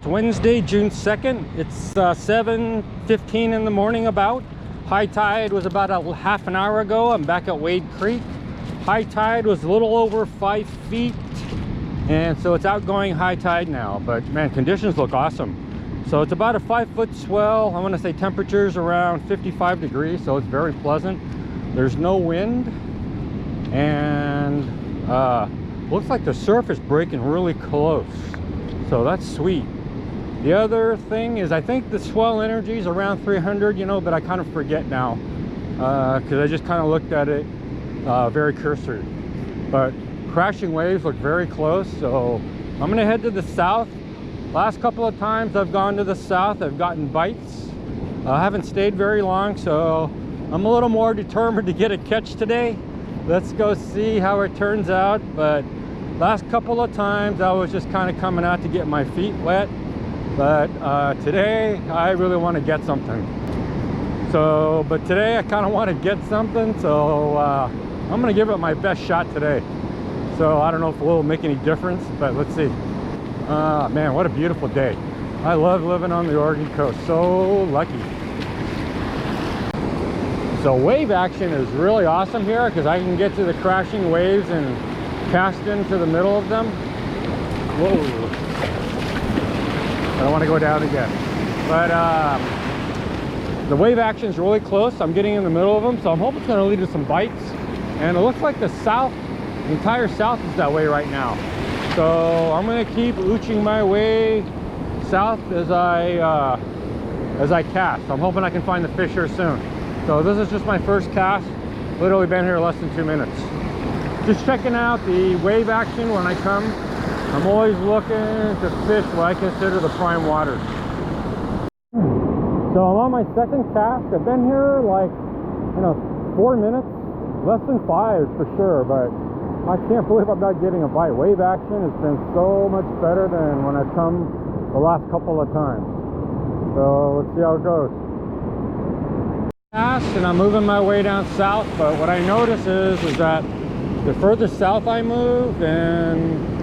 Wednesday, June 2nd. It's 7:15 in the morning about. High tide was about a half an hour ago. I'm back at Wade Creek. High tide was a little over 5 feet. And so it's outgoing high tide now. But man, conditions look awesome. So it's about a 5-foot swell. I want to say temperatures around 55 degrees. So it's very pleasant. There's no wind. And looks like the surf is breaking really close. So that's sweet. The other thing is I think the swell energy is around 300, you know, but I kind of forget now because I just kind of looked at it very cursory. But crashing waves look very close, so I'm gonna head to the south. Last couple of times I've gone to the south, I've gotten bites. I haven't stayed very long, so I'm a little more determined to get a catch today. Let's go see how it turns out. But last couple of times I was just kind of coming out to get my feet wet. But today I really want to get something. So, but today I kind of want to get something, so I'm gonna give it my best shot today. So I don't know if it will make any difference, but let's see. Man, what a beautiful day. I love living on the Oregon coast, so lucky. So wave action is really awesome here because I can get to the crashing waves and cast into the middle of them. Whoa. I don't want to go down again. But the wave action is really close. I'm getting in the middle of them, so I'm hoping it's going to lead to some bites. And it looks like the south, the entire south is that way right now. So I'm going to keep ooching my way south as I cast. I'm hoping I can find the fish here soon. So this is just my first cast. Literally been here less than 2 minutes. Just checking out the wave action when I come. I'm always looking to fish what I consider the prime waters. So I'm on my second cast. I've been here like, 4 minutes, less than 5 for sure, but I can't believe I'm not getting a bite. Wave action has been so much better than when I've come the last couple of times. So let's see how it goes. Cast and I'm moving my way down south, but what I notice is that the further south I move and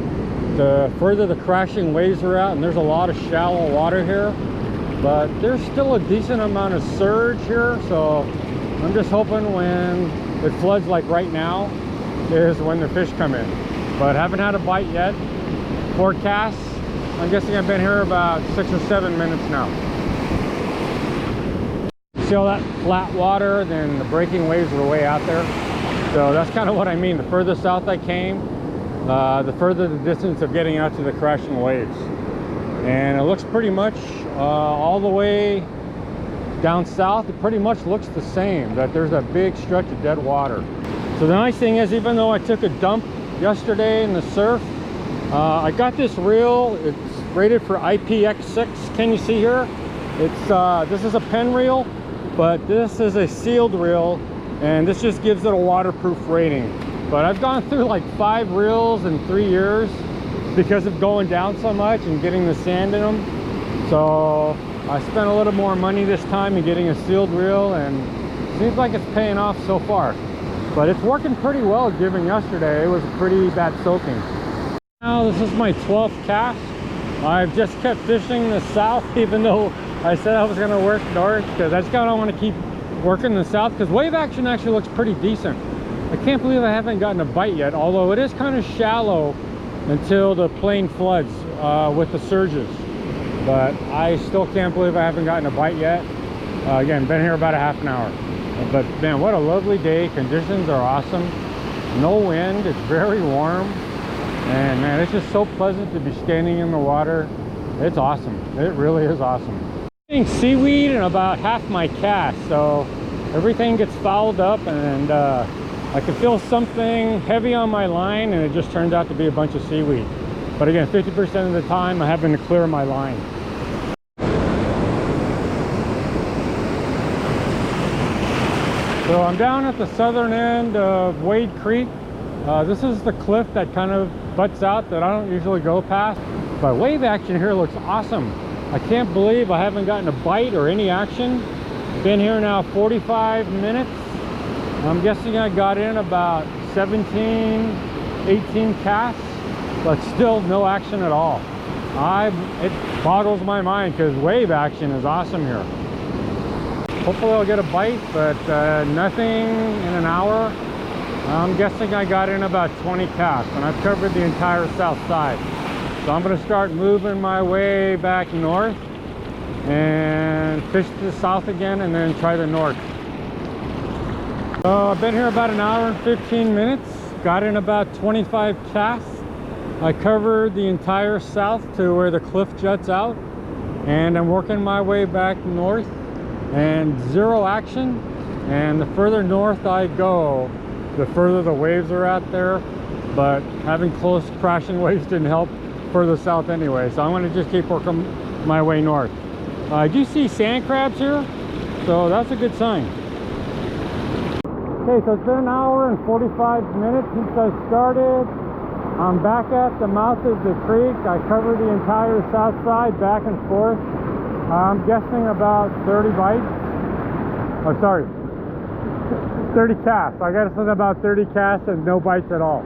the further the crashing waves are out, and there's a lot of shallow water here, but there's still a decent amount of surge here. So I'm just hoping when it floods like right now is when the fish come in, but haven't had a bite yet. 4 casts. I'm guessing I've been here about 6 or 7 minutes now. See all that flat water, then the breaking waves were way out there. So that's kind of what I mean. The further south I came, the further the distance of getting out to the crashing waves. And it looks pretty much all the way down south, it pretty much looks the same, that there's a big stretch of dead water. So the nice thing is, even though I took a dump yesterday in the surf, I got this reel. It's rated for IPX6. Can you see here? It's this is a pen reel, but this is a sealed reel, and this just gives it a waterproof rating. But I've gone through like 5 reels in 3 years because of going down so much and getting the sand in them. So I spent a little more money this time in getting a sealed reel, and it seems like it's paying off so far. But it's working pretty well given yesterday. It was a pretty bad soaking. Now this is my 12th cast. I've just kept fishing the south, even though I said I was going to work north, because I just kind of want to keep working the south because wave action actually looks pretty decent. I can't believe I haven't gotten a bite yet, although it is kind of shallow until the plain floods with the surges. But I still can't believe I haven't gotten a bite yet. Again, been here about a half an hour. But man, what a lovely day. Conditions are awesome. No wind, it's very warm. And man, it's just so pleasant to be standing in the water. It's awesome. It really is awesome. Getting seaweed in about half my cast, so everything gets fouled up, and I can feel something heavy on my line, and it just turns out to be a bunch of seaweed. But again, 50% of the time I happen to clear my line. So I'm down at the southern end of Wade Creek. This is the cliff that kind of butts out that I don't usually go past. But wave action here looks awesome. I can't believe I haven't gotten a bite or any action. Been here now 45 minutes. I'm guessing I got in about 17, 18 casts, but still no action at all. It boggles my mind because wave action is awesome here. Hopefully I'll get a bite, but nothing in an hour. I'm guessing I got in about 20 casts, and I've covered the entire south side. So I'm going to start moving my way back north and fish to the south again, and then try the north. So I've been here about an hour and 15 minutes. Got in about 25 casts. I covered the entire south to where the cliff juts out, and I'm working my way back north, and zero action. And the further north I go, the further the waves are out there, but having close crashing waves didn't help further south anyway, so I'm going to just keep working my way north. I do see sand crabs here, so that's a good sign. Okay, so it's been an hour and 45 minutes since I started. I'm back at the mouth of the creek. I covered the entire south side back and forth. I'm guessing about 30 bites. Oh, sorry, 30 casts. I guess it's about 30 casts and no bites at all.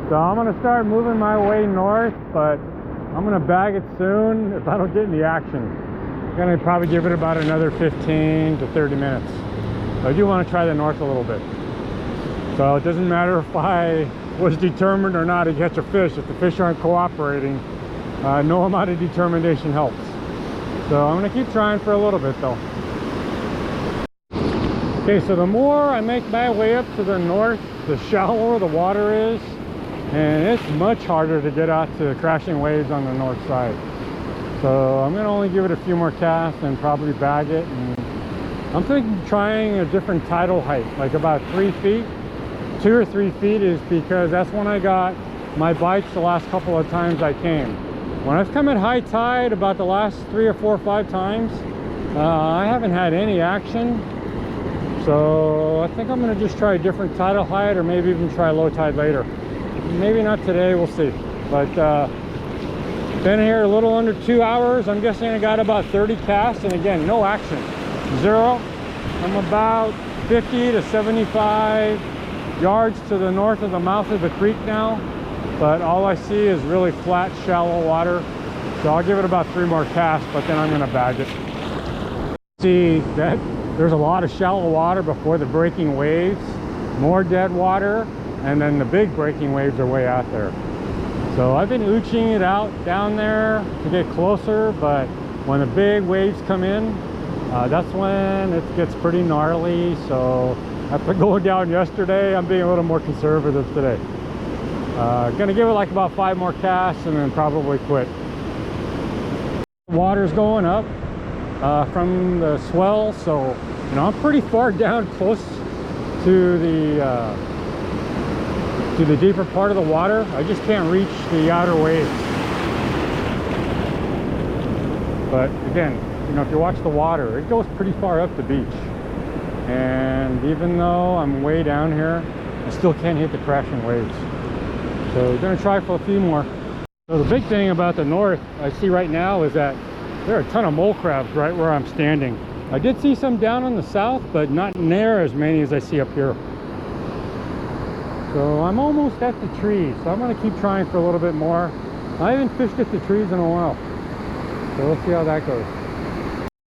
So I'm going to start moving my way north, but I'm going to bag it soon if I don't get any action. I'm going to probably give it about another 15 to 30 minutes. So I do want to try the north a little bit. So it doesn't matter if I was determined or not to catch a fish. If the fish aren't cooperating, no amount of determination helps. So I'm going to keep trying for a little bit though. Okay, so the more I make my way up to the north, the shallower the water is, and it's much harder to get out to the crashing waves on the north side. So I'm going to only give it a few more casts and probably bag it. And I'm thinking trying a different tidal height, like about 3 feet. 2 or 3 feet is because that's when I got my bites the last couple of times I came. When I've come at high tide about the last 3 or 4 or 5 times, I haven't had any action. So I think I'm going to just try a different tidal height, or maybe even try low tide later. Maybe not today, we'll see. But been here a little under 2 hours. I'm guessing I got about 30 casts, and again, no action, zero. I'm about 50 to 75 yards to the north of the mouth of the creek now, but all I see is really flat, shallow water. So I'll give it about 3 more casts, but then I'm going to bag it. See that there's a lot of shallow water before the breaking waves, more dead water, and then the big breaking waves are way out there. So I've been ooching it out down there to get closer, but when the big waves come in, that's when it gets pretty gnarly. So after going down yesterday, I'm being a little more conservative today. Gonna give it like about 5 more casts and then probably quit. Water's going up from the swell, so you know I'm pretty far down, close to the deeper part of the water. I just can't reach the outer waves. But again, you know, if you watch the water, it goes pretty far up the beach. And even though I'm way down here, I still can't hit the crashing waves. So we're gonna try for a few more. So the big thing about the north I see right now is that there are a ton of mole crabs right where I'm standing. I did see some down on the south, but not near as many as I see up here. So I'm almost at the trees, so I'm gonna keep trying for a little bit more. I haven't fished at the trees in a while, so let's see how that goes.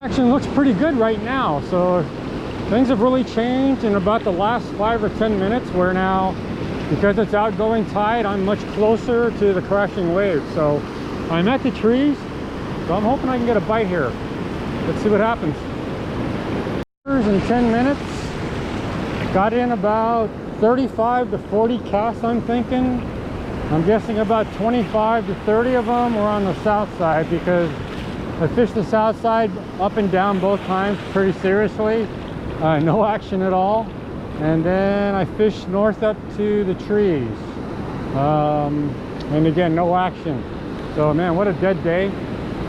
Action looks pretty good right now, so things have really changed in about the last 5 or 10 minutes, where now, because it's outgoing tide, I'm much closer to the crashing waves. So I'm at the trees, so I'm hoping I can get a bite here. Let's see what happens. In 10 minutes, got in about 35 to 40 casts, I'm thinking. I'm guessing about 25 to 30 of them were on the south side, because I fished the south side up and down both times pretty seriously. No action at all. And then I fished north up to the trees. And again, no action. So man, what a dead day.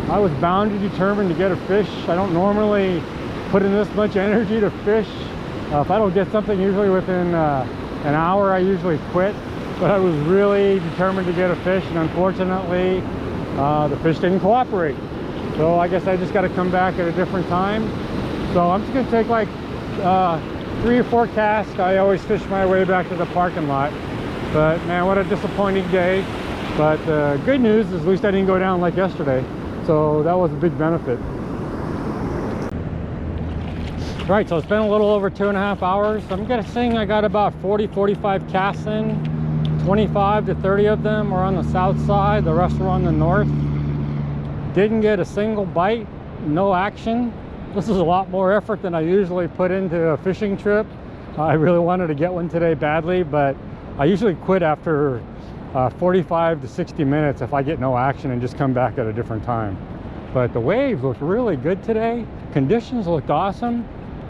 I was bound and determined to get a fish. I don't normally put in this much energy to fish. If I don't get something usually within an hour, I usually quit. But I was really determined to get a fish, and unfortunately the fish didn't cooperate. So I guess I just got to come back at a different time. So I'm just going to take like 3 or 4 casts. I always fish my way back to the parking lot. But man, what a disappointing day. But good news is at least I didn't go down like yesterday. So that was a big benefit. Right, so it's been a little over 2.5 hours. I'm guessing I got about 40-45 casts in. 25 to 30 of them are on the south side, the rest are on the north. Didn't get a single bite, no action. This is a lot more effort than I usually put into a fishing trip. I really wanted to get one today badly, but I usually quit after 45 to 60 minutes if I get no action and just come back at a different time. But the waves looked really good today. Conditions looked awesome.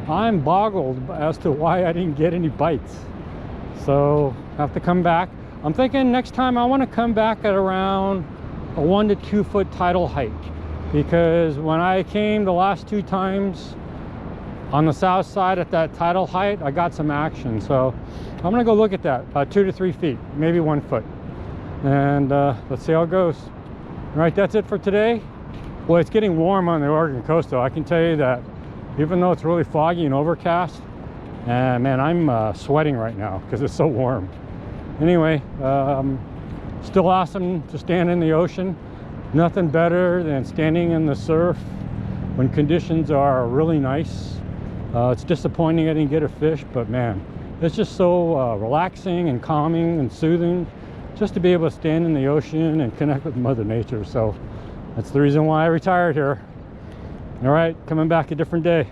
I'm boggled as to why I didn't get any bites. So I have to come back. I'm thinking next time I want to come back at around a 1 to 2 foot tidal height, because when I came the last 2 times on the south side at that tidal height, I got some action. So I'm gonna go look at that, 2 to 3 feet, maybe 1 foot, and let's see how it goes. All right, that's it for today. Well, it's getting warm on the Oregon coast though. I can tell you that even though it's really foggy and overcast, man, I'm sweating right now because it's so warm. Anyway, still awesome to stand in the ocean. Nothing better than standing in the surf when conditions are really nice. It's disappointing I didn't get a fish, but man, it's just so relaxing and calming and soothing just to be able to stand in the ocean and connect with Mother Nature. So that's the reason why I retired here. All right, coming back a different day.